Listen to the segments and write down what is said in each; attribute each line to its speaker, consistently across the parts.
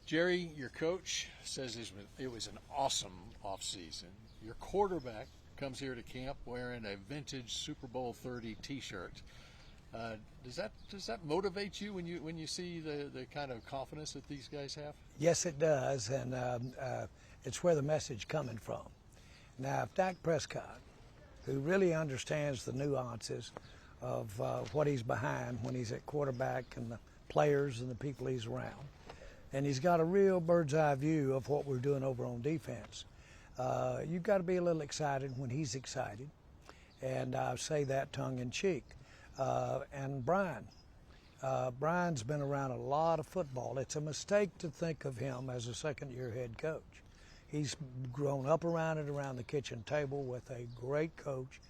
Speaker 1: Jerry, your coach says it was an awesome offseason. Your quarterback comes here to camp wearing a vintage Super Bowl 30 T-shirt. Does that motivate you when you see the kind of confidence that these guys have?
Speaker 2: Yes, it does, and it's where the message coming from. Now, if Dak Prescott, who really understands the nuances of what he's behind when he's at quarterback and the players and the people he's around, and he's got a real bird's eye view of what we're doing over on defense, you've got to be a little excited when he's excited, and I say that tongue in cheek. And Brian's been around a lot of football. It's a mistake to think of him as a second-year head coach. He's grown up around the kitchen table with a great coach,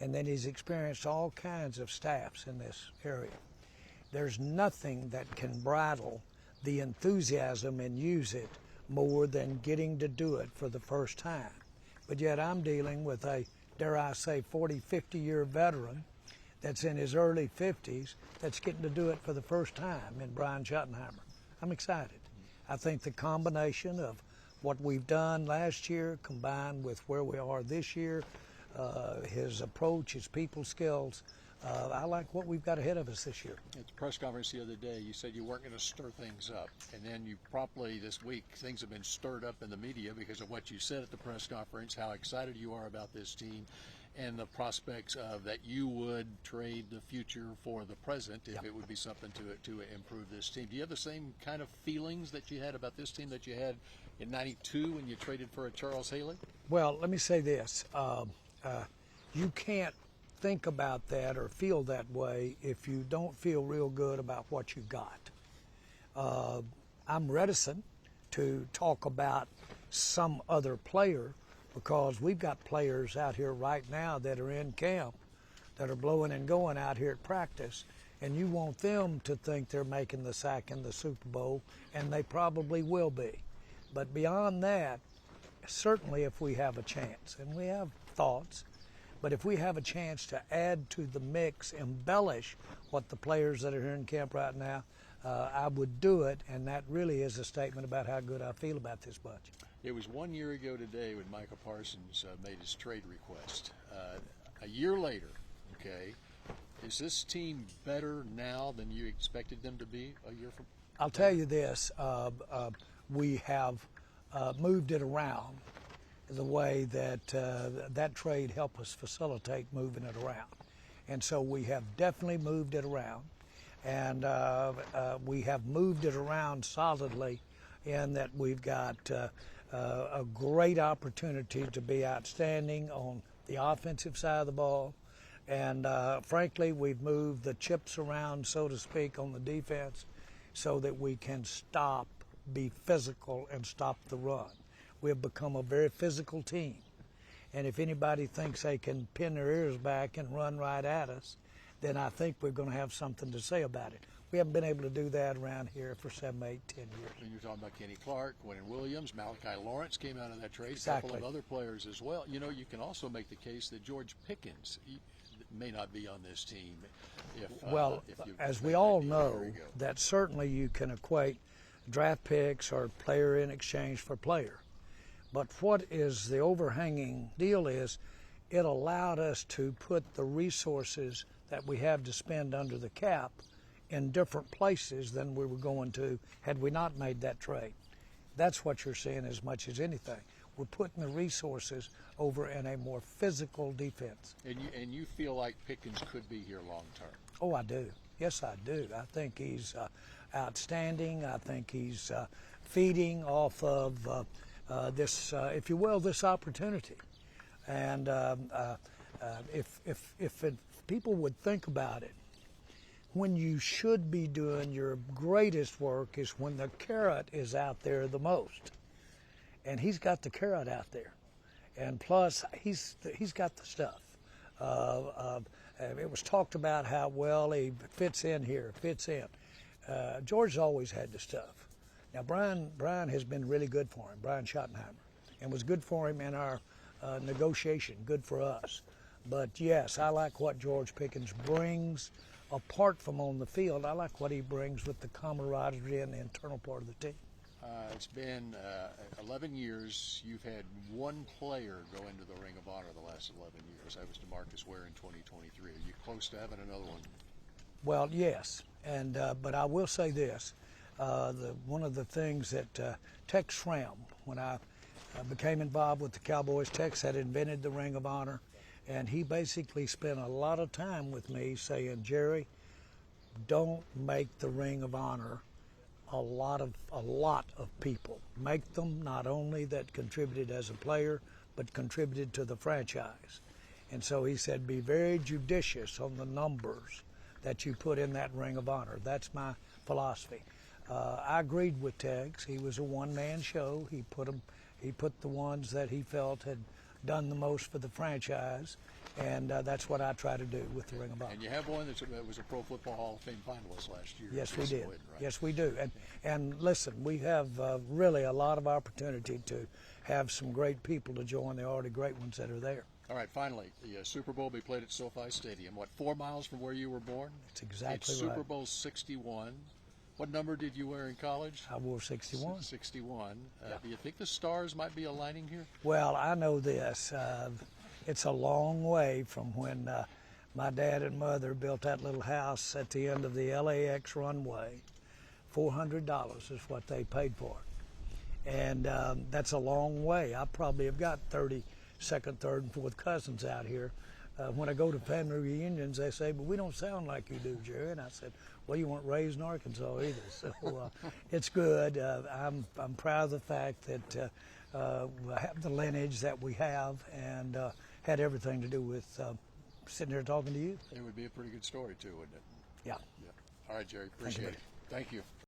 Speaker 2: and then he's experienced all kinds of staffs in this area. There's nothing that can bridle the enthusiasm and use it more than getting to do it for the first time. But yet I'm dealing with a, dare I say, 40, 50-year veteran that's in his early 50s that's getting to do it for the first time in Brian Schottenheimer. I'm excited. I think the combination of what we've done last year combined with where we are this year, his approach, his people skills, I like what we've got ahead of us this year.
Speaker 1: At the press conference the other day, you said you weren't going to stir things up. And then you promptly this week, things have been stirred up in the media because of what you said at the press conference, how excited you are about this team, and the prospects of that you would trade the future for the present if it would be something to improve this team. Do you have the same kind of feelings that you had about this team that you had in '92 when you traded for a Charles Haley?
Speaker 2: Well, let me say this. You can't think about that or feel that way if you don't feel real good about what you got. I'm reticent to talk about some other player because we've got players out here right now that are in camp that are blowing and going out here at practice, and you want them to think they're making the sack in the Super Bowl, and they probably will be. But beyond that, certainly if we have a chance, and we have thoughts, but if we have a chance to add to the mix, embellish what the players that are here in camp right now, I would do it, and that really is a statement about how good I feel about this bunch.
Speaker 1: It was 1 year ago today when Micah Parsons made his trade request. A year later, okay, is this team better now than you expected them to be a year from?
Speaker 2: I'll tell you this, we have moved it around the way that that trade helped us facilitate moving it around. And so we have definitely moved it around, and we have moved it around solidly in that we've got a great opportunity to be outstanding on the offensive side of the ball. And frankly, we've moved the chips around, so to speak, on the defense so that we can be physical and stop the run. We have become a very physical team. And if anybody thinks they can pin their ears back and run right at us, then I think we're going to have something to say about it. We haven't been able to do that around here for 7, 8, 10 years.
Speaker 1: And you're talking about Kenny Clark, Quentin Williams, Malachi Lawrence came out of that trade,
Speaker 2: exactly.
Speaker 1: A couple of other players as well. You know, you can also make the case that George Pickens may not be on this team.
Speaker 2: As we all know, that certainly you can equate draft picks or player in exchange for player. But what is the overhanging deal is it allowed us to put the resources that we have to spend under the cap in different places than we were going to had we not made that trade. That's what you're seeing as much as anything. We're putting the resources over in a more physical defense.
Speaker 1: And you feel like Pickens could be here long term?
Speaker 2: Oh, I do. Yes, I do. I think he's outstanding. I think he's feeding off of this, if you will, this opportunity. And if people would think about it, when you should be doing your greatest work is when the carrot is out there the most. And he's got the carrot out there. And plus, he's got the stuff. It was talked about how well he fits in here, fits in. George's always had the stuff. Now, Brian has been really good for him, Brian Schottenheimer, and was good for him in our negotiation, good for us. But, yes, I like what George Pickens brings apart from on the field. I like what he brings with the camaraderie and the internal part of the team.
Speaker 1: It's been 11 years. You've had one player go into the Ring of Honor the last 11 years. That was DeMarcus Ware in 2023. Are you close to having another one?
Speaker 2: Well, yes, and but I will say this: one of the things that Tex Schramm, when I became involved with the Cowboys, Tex had invented the Ring of Honor, and he basically spent a lot of time with me saying, Jerry, don't make the Ring of Honor a lot of people. Make them not only that contributed as a player, but contributed to the franchise. And so he said, be very judicious on the numbers that you put in that Ring of Honor. That's my philosophy. I agreed with Tex. He was a one-man show. He put the ones that he felt had done the most for the franchise, and that's what I try to do with the Ring of Honor.
Speaker 1: And you have one that was a Pro Football Hall of Fame finalist last year.
Speaker 2: Yes, we did.
Speaker 1: Right?
Speaker 2: Yes, we do. And listen, we have really a lot of opportunity to have some great people to join the already great ones that are there.
Speaker 1: All right, finally, the Super Bowl will be played at SoFi Stadium. What, 4 miles from where you were born?
Speaker 2: That's exactly
Speaker 1: it's
Speaker 2: right.
Speaker 1: Super Bowl 61. What number did you wear in college?
Speaker 2: I wore 61.
Speaker 1: 61.
Speaker 2: Yeah.
Speaker 1: Do you think the stars might be aligning here?
Speaker 2: Well, I know this. It's a long way from when my dad and mother built that little house at the end of the LAX runway. $400 is what they paid for it. And that's a long way. I probably have got 30 second, third, and fourth cousins out here. When I go to family reunions, they say, but we don't sound like you do, Jerry. And I said, well, you weren't raised in Arkansas either. So it's good. I'm proud of the fact that we have the lineage that we have, and had everything to do with sitting here talking to you.
Speaker 1: It would be a pretty good story, too, wouldn't it?
Speaker 2: Yeah.
Speaker 1: All right, Jerry. Appreciate it. Thank you.